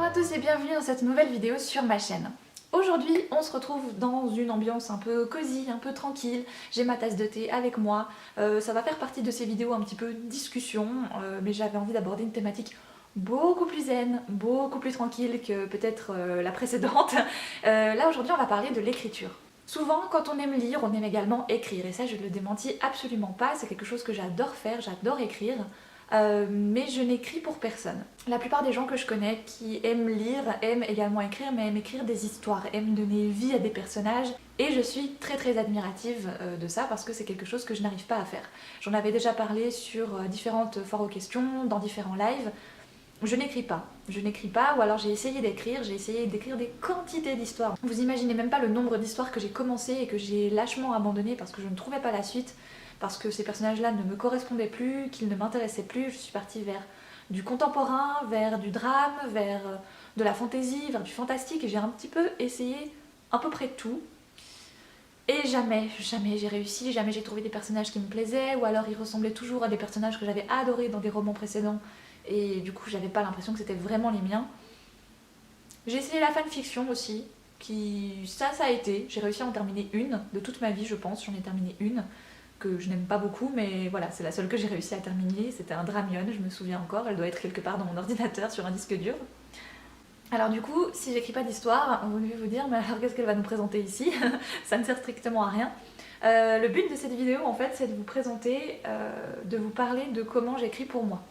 à tous et bienvenue dans cette nouvelle vidéo sur ma chaîne. Aujourd'hui, on se retrouve dans une ambiance un peu cosy, un peu tranquille. J'ai ma tasse de thé avec moi. Ça va faire partie de ces vidéos un petit peu discussion, mais j'avais envie d'aborder une thématique beaucoup plus zen, beaucoup plus tranquille que peut-être la précédente. Là aujourd'hui, on va parler de l'écriture. Souvent, quand on aime lire, on aime également écrire. Et ça, je ne le démentis absolument pas. C'est quelque chose que j'adore faire, j'adore écrire. Mais je n'écris pour personne. La plupart des gens que je connais qui aiment lire, aiment également écrire, mais aiment écrire des histoires, aiment donner vie à des personnages. Et je suis très admirative de ça parce que c'est quelque chose que je n'arrive pas à faire. J'en avais déjà parlé sur différentes foires aux questions, dans différents lives. Je n'écris pas, ou alors j'ai essayé d'écrire des quantités d'histoires. Vous imaginez même pas le nombre d'histoires que j'ai commencé et que j'ai lâchement abandonné parce que je ne trouvais pas la suite, parce que ces personnages-là ne me correspondaient plus, qu'ils ne m'intéressaient plus. Je suis partie vers du contemporain, vers du drame, vers de la fantaisie, vers du fantastique, et j'ai un petit peu essayé à peu près tout. Et jamais j'ai réussi, jamais j'ai trouvé des personnages qui me plaisaient, ou alors ils ressemblaient toujours à des personnages que j'avais adorés dans des romans précédents, et du coup j'avais pas l'impression que c'était vraiment les miens. J'ai essayé la fanfiction aussi, ça a été, j'ai réussi à en terminer une, de toute ma vie je pense, j'en ai terminé une, que je n'aime pas beaucoup, mais voilà, c'est la seule que j'ai réussi à terminer, c'était un Dramion, je me souviens encore, elle doit être quelque part dans mon ordinateur sur un disque dur. Alors du coup, si j'écris pas d'histoire, vous devez vous dire, mais alors qu'est-ce qu'elle va nous présenter ici? Ça ne sert strictement à rien. Le but de cette vidéo, en fait, c'est de vous présenter, de vous parler de comment j'écris pour moi.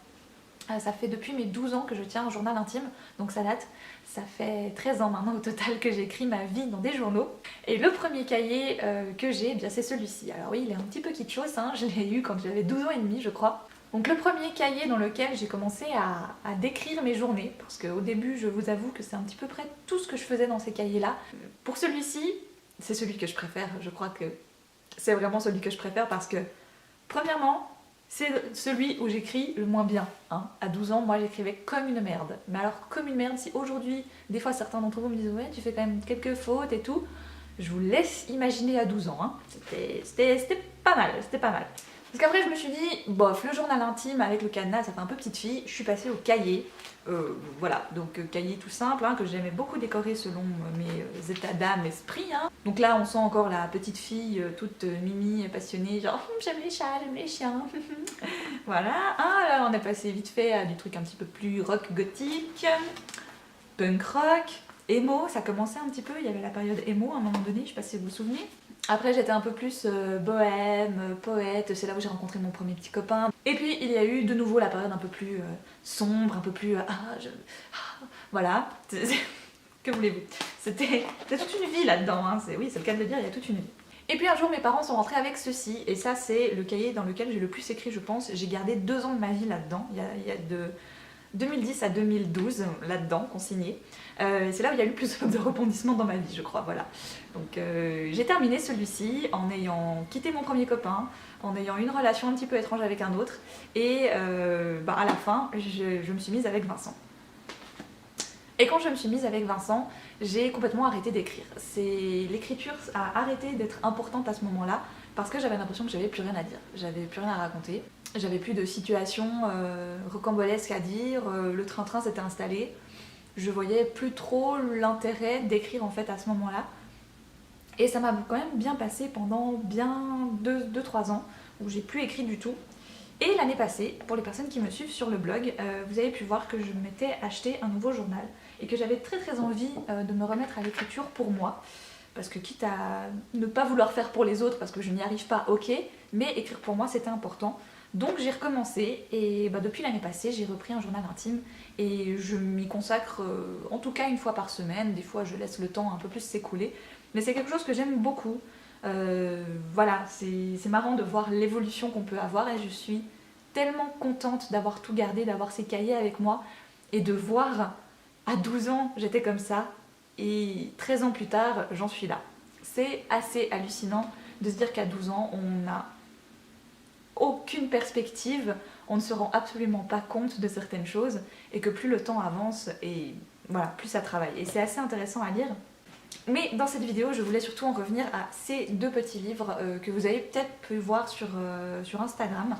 Ça fait depuis mes 12 ans que je tiens un journal intime, donc ça date. Ça fait 13 ans maintenant au total que j'écris ma vie dans des journaux. Et le premier cahier que j'ai, eh bien c'est celui-ci. Alors oui, il est un petit peu kitschos, hein, je l'ai eu quand j'avais 12 ans et demi je crois. Donc le premier cahier dans lequel j'ai commencé à décrire mes journées, parce qu'au début je vous avoue que c'est un petit peu près tout ce que je faisais dans ces cahiers-là. Pour celui-ci, c'est celui que je préfère, je crois que c'est vraiment celui que je préfère parce que, premièrement, c'est celui où j'écris le moins bien. Hein. À 12 ans, moi j'écrivais comme une merde. Mais alors comme une merde, si aujourd'hui, des fois certains d'entre vous me disent « ouais, tu fais quand même quelques fautes et tout », je vous laisse imaginer à 12 ans. Hein. C'était pas mal, c'était pas mal. Parce qu'après je me suis dit, bof, le journal intime avec le cadenas, ça fait un peu petite fille, je suis passée au cahier. Voilà, donc cahier tout simple, hein, que j'aimais beaucoup décorer selon mes états d'âme, esprit. Hein. Donc là on sent encore la petite fille toute mimi, passionnée, genre j'aime les chats, j'aime les chiens. Voilà, hein, là on est passé vite fait à du truc un petit peu plus rock gothique, punk rock, emo, ça commençait un petit peu, il y avait la période emo à un moment donné, je sais pas si vous vous souvenez. Après j'étais un peu plus bohème, poète, c'est là où j'ai rencontré mon premier petit copain. Et puis il y a eu de nouveau la période un peu plus sombre, un peu plus... voilà, que voulez-vous. C'était toute une vie là-dedans, hein. Oui c'est le cas de le dire, il y a toute une vie. Et puis un jour mes parents sont rentrés avec ceci, et ça c'est le cahier dans lequel j'ai le plus écrit je pense. J'ai gardé 2 ans de ma vie là-dedans, il y a de 2010 à 2012 là-dedans, consigné. C'est là où il y a eu le plus de rebondissements dans ma vie, je crois, voilà. Donc j'ai terminé celui-ci en ayant quitté mon premier copain, en ayant une relation un petit peu étrange avec un autre, et à la fin, je me suis mise avec Vincent. Et quand je me suis mise avec Vincent, j'ai complètement arrêté d'écrire. L'écriture a arrêté d'être importante à ce moment-là, parce que j'avais l'impression que j'avais plus rien à dire, j'avais plus rien à raconter. J'avais plus de situations rocambolesques à dire, le train-train s'était installé. Je voyais plus trop l'intérêt d'écrire en fait à ce moment-là. Et ça m'a quand même bien passé pendant bien 2-3 ans où j'ai plus écrit du tout. Et l'année passée, pour les personnes qui me suivent sur le blog, vous avez pu voir que je m'étais acheté un nouveau journal et que j'avais très envie de me remettre à l'écriture pour moi. Parce que quitte à ne pas vouloir faire pour les autres parce que je n'y arrive pas, ok, mais écrire pour moi c'était important. Donc j'ai recommencé et depuis l'année passée j'ai repris un journal intime et je m'y consacre en tout cas une fois par semaine, des fois je laisse le temps un peu plus s'écouler, mais c'est quelque chose que j'aime beaucoup. Voilà, c'est marrant de voir l'évolution qu'on peut avoir et je suis tellement contente d'avoir tout gardé, d'avoir ces cahiers avec moi et de voir à 12 ans j'étais comme ça et 13 ans plus tard j'en suis là. C'est assez hallucinant de se dire qu'à 12 ans on n'a aucune perspective, on ne se rend absolument pas compte de certaines choses et que plus le temps avance et voilà, plus ça travaille. Et c'est assez intéressant à lire. Mais dans cette vidéo, je voulais surtout en revenir à ces 2 petits livres que vous avez peut-être pu voir sur Instagram.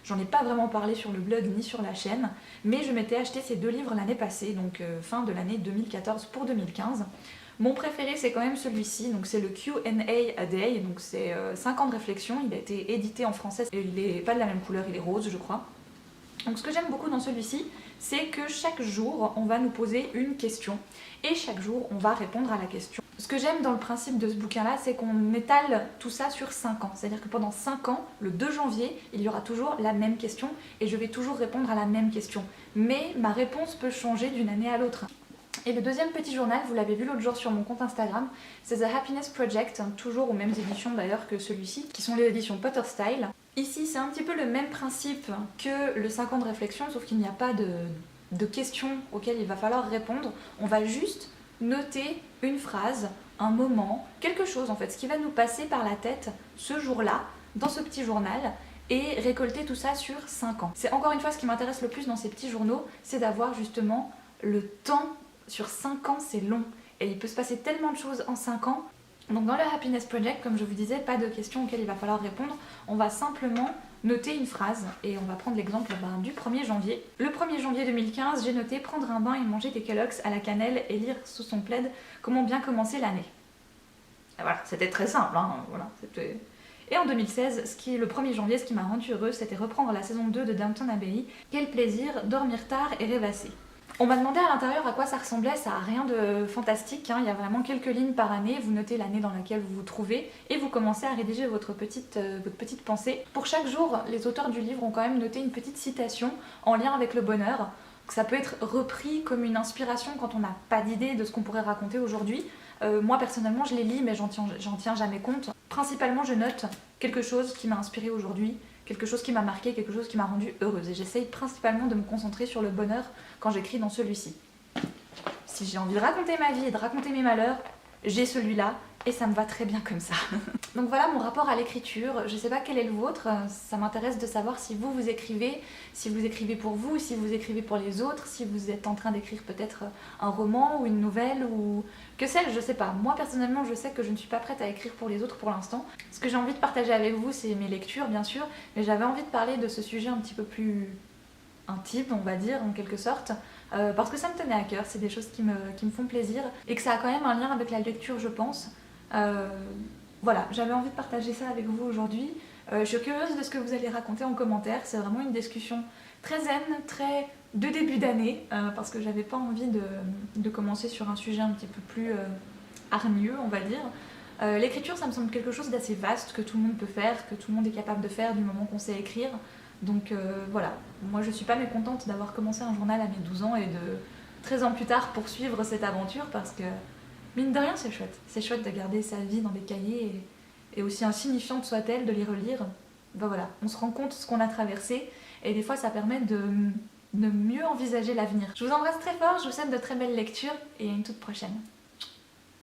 J'en ai pas vraiment parlé sur le blog ni sur la chaîne, mais je m'étais acheté ces 2 livres l'année passée, donc fin de l'année 2014 pour 2015. Mon préféré c'est quand même celui-ci, donc c'est le Q&A a Day, donc c'est 5 ans de réflexion, il a été édité en français et il est pas de la même couleur, il est rose je crois. Donc ce que j'aime beaucoup dans celui-ci, c'est que chaque jour on va nous poser une question et chaque jour on va répondre à la question. Ce que j'aime dans le principe de ce bouquin-là, c'est qu'on étale tout ça sur 5 ans. C'est-à-dire que pendant 5 ans, le 2 janvier, il y aura toujours la même question et je vais toujours répondre à la même question. Mais ma réponse peut changer d'une année à l'autre. Et le deuxième petit journal, vous l'avez vu l'autre jour sur mon compte Instagram, c'est The Happiness Project, toujours aux mêmes éditions d'ailleurs que celui-ci, qui sont les éditions Potter Style. Ici, c'est un petit peu le même principe que le 5 ans de réflexion, sauf qu'il n'y a pas de questions auxquelles il va falloir répondre. On va juste noter une phrase, un moment, quelque chose en fait, ce qui va nous passer par la tête ce jour-là, dans ce petit journal, et récolter tout ça sur 5 ans. C'est encore une fois ce qui m'intéresse le plus dans ces petits journaux, c'est d'avoir justement le temps. Sur 5 ans, c'est long. Et il peut se passer tellement de choses en 5 ans. Donc dans le Happiness Project, comme je vous disais, pas de questions auxquelles il va falloir répondre. On va simplement noter une phrase. Et on va prendre l'exemple du 1er janvier. Le 1er janvier 2015, j'ai noté prendre un bain et manger des Kellogg's à la cannelle et lire sous son plaid comment bien commencer l'année. Et voilà, c'était très simple. Voilà, c'était... Et en 2016, le 1er janvier, ce qui m'a rendu heureuse, c'était reprendre la saison 2 de Downton Abbey. Quel plaisir, dormir tard et rêvasser. On m'a demandé à l'intérieur à quoi ça ressemblait, ça n'a rien de fantastique, il y a vraiment quelques lignes par année, vous notez l'année dans laquelle vous vous trouvez et vous commencez à rédiger votre petite pensée. Pour chaque jour, les auteurs du livre ont quand même noté une petite citation en lien avec le bonheur. Ça peut être repris comme une inspiration quand on n'a pas d'idée de ce qu'on pourrait raconter aujourd'hui. Moi personnellement je les lis mais j'en tiens jamais compte. Principalement je note quelque chose qui m'a inspiré aujourd'hui, quelque chose qui m'a marqué, quelque chose qui m'a rendue heureuse. Et j'essaye principalement de me concentrer sur le bonheur quand j'écris dans celui-ci. Si j'ai envie de raconter ma vie et de raconter mes malheurs, j'ai celui-là et ça me va très bien comme ça. Donc voilà mon rapport à l'écriture. Je sais pas quel est le vôtre, ça m'intéresse de savoir si vous écrivez, si vous écrivez pour vous, si vous écrivez pour les autres, si vous êtes en train d'écrire peut-être un roman ou une nouvelle ou que sais-je, je sais pas. Moi personnellement je sais que je ne suis pas prête à écrire pour les autres pour l'instant. Ce que j'ai envie de partager avec vous c'est mes lectures bien sûr, mais j'avais envie de parler de ce sujet un petit peu plus intime on va dire en quelque sorte, parce que ça me tenait à cœur, c'est des choses qui me font plaisir et que ça a quand même un lien avec la lecture je pense. Voilà, j'avais envie de partager ça avec vous aujourd'hui. Je suis curieuse de ce que vous allez raconter en commentaire. C'est vraiment une discussion très zen, très de début d'année, parce que j'avais pas envie de commencer sur un sujet un petit peu plus hargneux, on va dire. L'écriture, ça me semble quelque chose d'assez vaste, que tout le monde peut faire, que tout le monde est capable de faire du moment qu'on sait écrire. Donc voilà, moi je suis pas mécontente d'avoir commencé un journal à mes 12 ans et de 13 ans plus tard poursuivre cette aventure parce que mine de rien, c'est chouette. C'est chouette de garder sa vie dans des cahiers et aussi insignifiante soit-elle, de les relire. Ben voilà, on se rend compte de ce qu'on a traversé et des fois ça permet de mieux envisager l'avenir. Je vous embrasse très fort, je vous souhaite de très belles lectures et à une toute prochaine.